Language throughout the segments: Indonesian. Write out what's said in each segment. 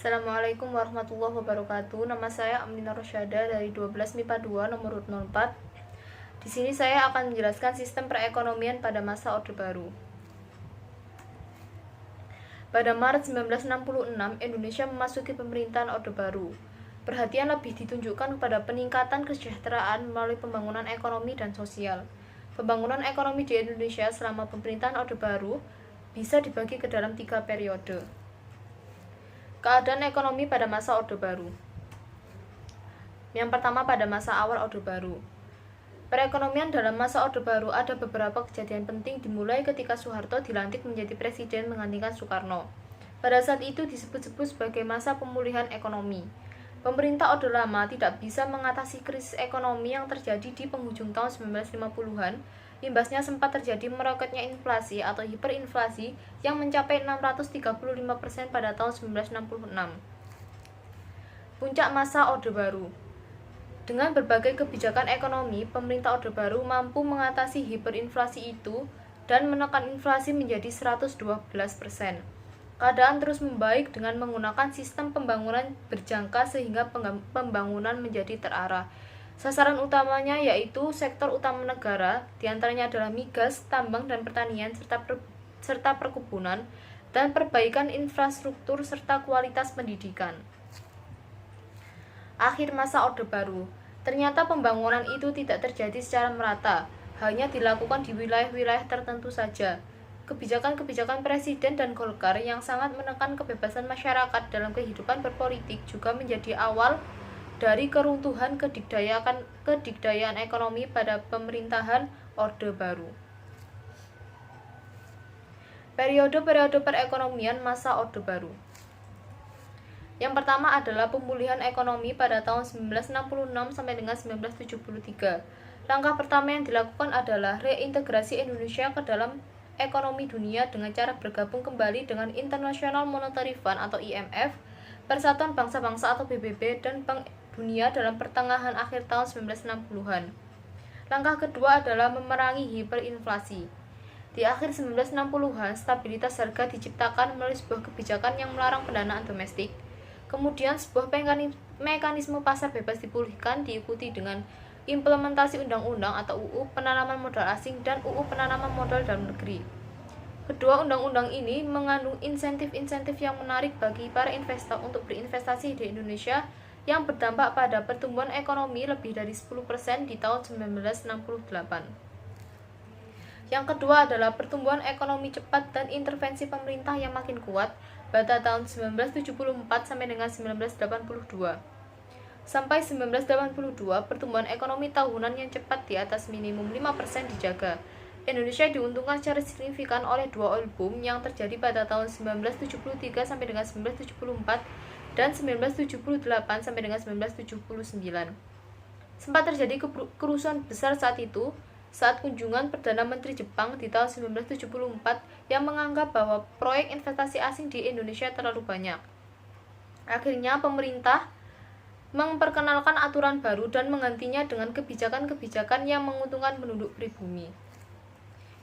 Assalamualaikum warahmatullahi wabarakatuh. Nama saya Aminah Rosyada dari 12 MIPA 2 nomor urut 04. Di sini saya akan menjelaskan sistem perekonomian pada masa Orde Baru. Pada Maret 1966, Indonesia memasuki pemerintahan Orde Baru. Perhatian lebih ditunjukkan kepada peningkatan kesejahteraan melalui pembangunan ekonomi dan sosial. Pembangunan ekonomi di Indonesia selama pemerintahan Orde Baru bisa dibagi ke dalam 3 periode. Keadaan ekonomi pada masa Orde Baru. Yang pertama, pada masa awal Orde Baru. Perekonomian dalam masa Orde Baru ada beberapa kejadian penting dimulai ketika Soeharto dilantik menjadi presiden menggantikan Soekarno. Pada saat itu disebut-sebut sebagai masa pemulihan ekonomi. Pemerintah Orde Lama tidak bisa mengatasi krisis ekonomi yang terjadi di penghujung tahun 1950-an. Imbasnya sempat terjadi meroketnya inflasi atau hiperinflasi yang mencapai 635% pada tahun 1966. Puncak masa Orde Baru. Dengan berbagai kebijakan ekonomi, pemerintah Orde Baru mampu mengatasi hiperinflasi itu dan menekan inflasi menjadi 112%. Keadaan terus membaik dengan menggunakan sistem pembangunan berjangka sehingga pembangunan menjadi terarah. Sasaran utamanya yaitu sektor utama negara, diantaranya adalah migas, tambang dan pertanian, serta perkebunan, dan perbaikan infrastruktur serta kualitas pendidikan. Akhir masa Orde Baru. Ternyata pembangunan itu tidak terjadi secara merata, hanya dilakukan di wilayah-wilayah tertentu saja. Kebijakan-kebijakan Presiden dan Golkar yang sangat menekan kebebasan masyarakat dalam kehidupan berpolitik juga menjadi awal dari keruntuhan kedikdayaan ekonomi pada pemerintahan Orde Baru. Periode-periode perekonomian masa Orde Baru. Yang pertama adalah pemulihan ekonomi pada tahun 1966 sampai dengan 1973. Langkah pertama yang dilakukan adalah reintegrasi Indonesia ke dalam ekonomi dunia dengan cara bergabung kembali dengan International Monetary Fund atau IMF, Persatuan Bangsa-Bangsa atau PBB, dan Bank Dunia dalam pertengahan akhir tahun 1960-an. Langkah kedua adalah memerangi hiperinflasi. Di akhir 1960-an, stabilitas harga diciptakan melalui sebuah kebijakan yang melarang pendanaan domestik. Kemudian sebuah mekanisme pasar bebas dipulihkan diikuti dengan implementasi undang-undang atau UU penanaman modal asing dan UU penanaman modal dalam negeri. Kedua undang-undang ini mengandung insentif-insentif yang menarik bagi para investor untuk berinvestasi di Indonesia yang berdampak pada pertumbuhan ekonomi lebih dari 10% di tahun 1968. Yang kedua adalah pertumbuhan ekonomi cepat dan intervensi pemerintah yang makin kuat pada tahun 1974 sampai dengan 1982. Sampai 1982, pertumbuhan ekonomi tahunan yang cepat di atas minimum 5% dijaga. Indonesia diuntungkan secara signifikan oleh dua oil boom yang terjadi pada tahun 1973 sampai dengan 1974 dan 1978 sampai dengan 1979. Sempat terjadi kerusuhan besar saat itu, saat kunjungan Perdana Menteri Jepang di tahun 1974 yang menganggap bahwa proyek investasi asing di Indonesia terlalu banyak. Akhirnya pemerintah memperkenalkan aturan baru dan menggantinya dengan kebijakan-kebijakan yang menguntungkan penduduk pribumi.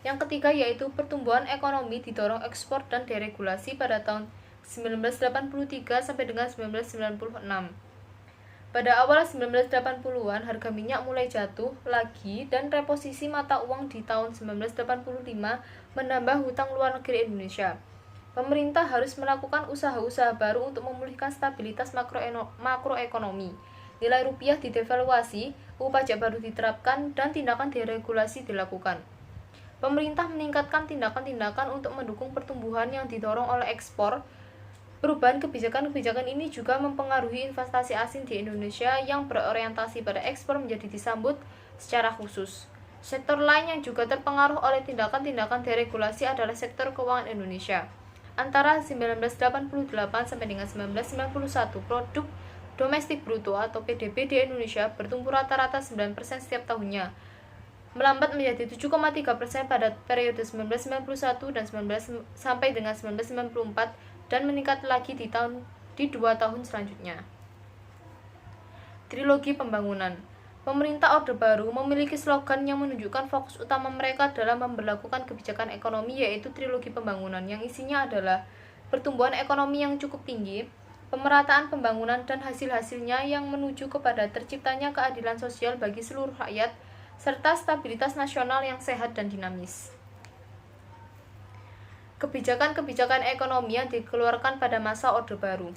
Yang ketiga yaitu pertumbuhan ekonomi didorong ekspor dan deregulasi pada tahun 1983 sampai dengan 1996. Pada awal 1980-an, harga minyak mulai jatuh lagi dan reposisi mata uang di tahun 1985 menambah hutang luar negeri Indonesia. Pemerintah harus melakukan usaha-usaha baru untuk memulihkan stabilitas makroekonomi. Nilai rupiah didevaluasi, pajak baru diterapkan, dan tindakan deregulasi dilakukan. Pemerintah meningkatkan tindakan-tindakan untuk mendukung pertumbuhan yang didorong oleh ekspor. Perubahan kebijakan-kebijakan ini juga mempengaruhi investasi asing di Indonesia yang berorientasi pada ekspor menjadi disambut secara khusus. Sektor lain yang juga terpengaruh oleh tindakan-tindakan deregulasi adalah sektor keuangan Indonesia. Antara 1988 sampai dengan 1991, produk domestik bruto atau PDB di Indonesia bertumbuh rata-rata 9% setiap tahunnya, melambat menjadi 7,3% pada periode 1991 dan 19 sampai dengan 1994 dan meningkat lagi di 2 tahun selanjutnya. Trilogi pembangunan. Pemerintah Orde Baru memiliki slogan yang menunjukkan fokus utama mereka dalam memberlakukan kebijakan ekonomi, yaitu trilogi pembangunan, yang isinya adalah pertumbuhan ekonomi yang cukup tinggi, pemerataan pembangunan dan hasil-hasilnya yang menuju kepada terciptanya keadilan sosial bagi seluruh rakyat, serta stabilitas nasional yang sehat dan dinamis. Kebijakan-kebijakan ekonomi yang dikeluarkan pada masa Orde Baru.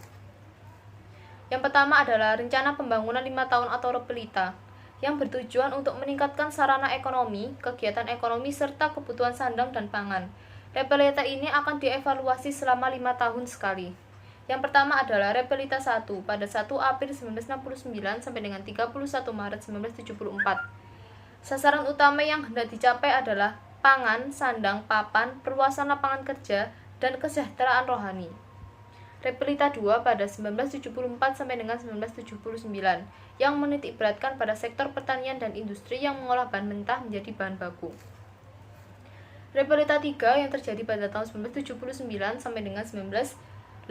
Yang pertama adalah Rencana Pembangunan 5 Tahun atau RPELITA, yang bertujuan untuk meningkatkan sarana ekonomi, kegiatan ekonomi, serta kebutuhan sandang dan pangan. RPELITA ini akan dievaluasi selama 5 tahun sekali. Yang pertama adalah RPELITA 1 pada 1 April 1969 sampai dengan 31 Maret 1974. Sasaran utama yang hendak dicapai adalah pangan, sandang, papan, perluasan lapangan kerja, dan kesejahteraan rohani. RPELITA 2 pada 1974 sampai dengan 1979 yang menitik beratkan pada sektor pertanian dan industri yang mengolah bahan mentah menjadi bahan baku. RPELITA 3 yang terjadi pada tahun 1979 sampai dengan 1984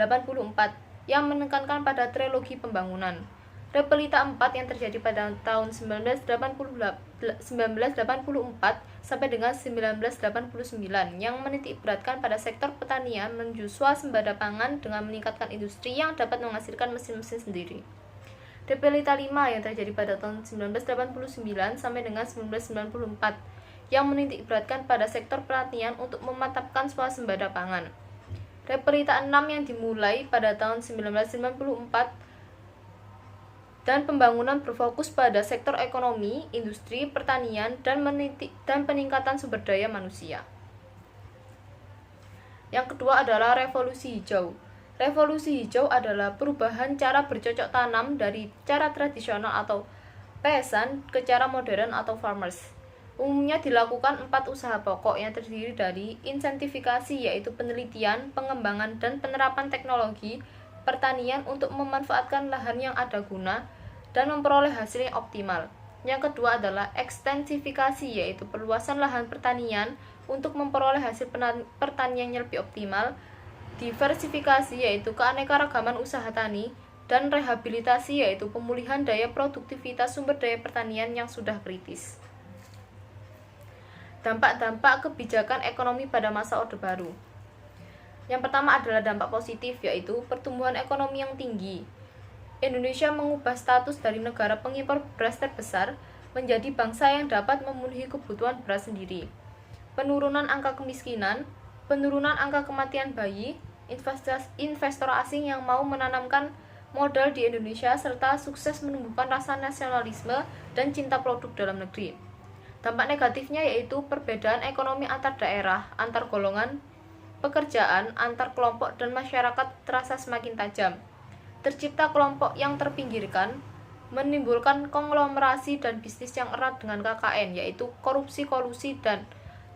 yang menekankan pada trilogi pembangunan. RPELITA 4 yang terjadi pada tahun 1984 sampai dengan 1989 yang menitik beratkan pada sektor pertanian menuju swasembada pangan dengan meningkatkan industri yang dapat menghasilkan mesin-mesin sendiri. RPELITA 5 yang terjadi pada tahun 1989 sampai dengan 1994 yang menitik beratkan pada sektor pertanian untuk memantapkan swasembada pangan. RPELITA 6 yang dimulai pada tahun 1994 dan pembangunan berfokus pada sektor ekonomi, industri, pertanian, dan peningkatan sumber daya manusia. Yang kedua adalah revolusi hijau. Revolusi hijau adalah perubahan cara bercocok tanam dari cara tradisional atau peasant ke cara modern atau farmers. Umumnya dilakukan 4 usaha pokok yang terdiri dari insentifikasi, yaitu penelitian, pengembangan, dan penerapan teknologi pertanian untuk memanfaatkan lahan yang ada guna dan memperoleh hasil yang optimal. Yang kedua adalah ekstensifikasi, yaitu perluasan lahan pertanian untuk memperoleh hasil pertanian yang lebih optimal. Diversifikasi, yaitu keanekaragaman usaha tani, dan rehabilitasi, yaitu pemulihan daya produktivitas sumber daya pertanian yang sudah kritis. Dampak-dampak kebijakan ekonomi pada masa Orde Baru. Yang pertama adalah dampak positif, yaitu pertumbuhan ekonomi yang tinggi. Indonesia mengubah status dari negara pengimpor beras terbesar menjadi bangsa yang dapat memenuhi kebutuhan beras sendiri. Penurunan angka kemiskinan, penurunan angka kematian bayi, investor asing yang mau menanamkan modal di Indonesia, serta sukses menumbuhkan rasa nasionalisme dan cinta produk dalam negeri. Dampak negatifnya yaitu perbedaan ekonomi antar daerah, antar golongan pekerjaan, antar kelompok dan masyarakat terasa semakin tajam. Tercipta kelompok yang terpinggirkan, menimbulkan konglomerasi dan bisnis yang erat dengan KKN, yaitu korupsi, kolusi, dan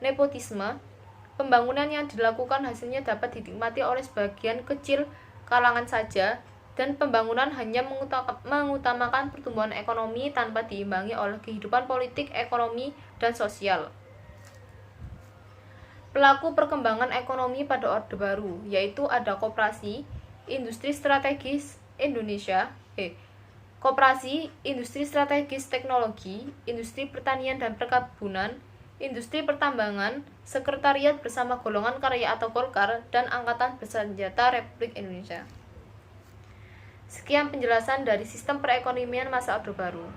nepotisme. Pembangunan yang dilakukan hasilnya dapat dinikmati oleh sebagian kecil kalangan saja, dan pembangunan hanya mengutamakan pertumbuhan ekonomi tanpa diimbangi oleh kehidupan politik, ekonomi, dan sosial. Pelaku perkembangan ekonomi pada Orde Baru, yaitu ada Koperasi Industri Strategis Indonesia, Koperasi Industri Strategis Teknologi, Industri Pertanian dan Perkebunan, Industri Pertambangan, Sekretariat Bersama Golongan Karya atau Golkar, dan Angkatan Bersenjata Republik Indonesia. Sekian penjelasan dari sistem perekonomian masa Orde Baru.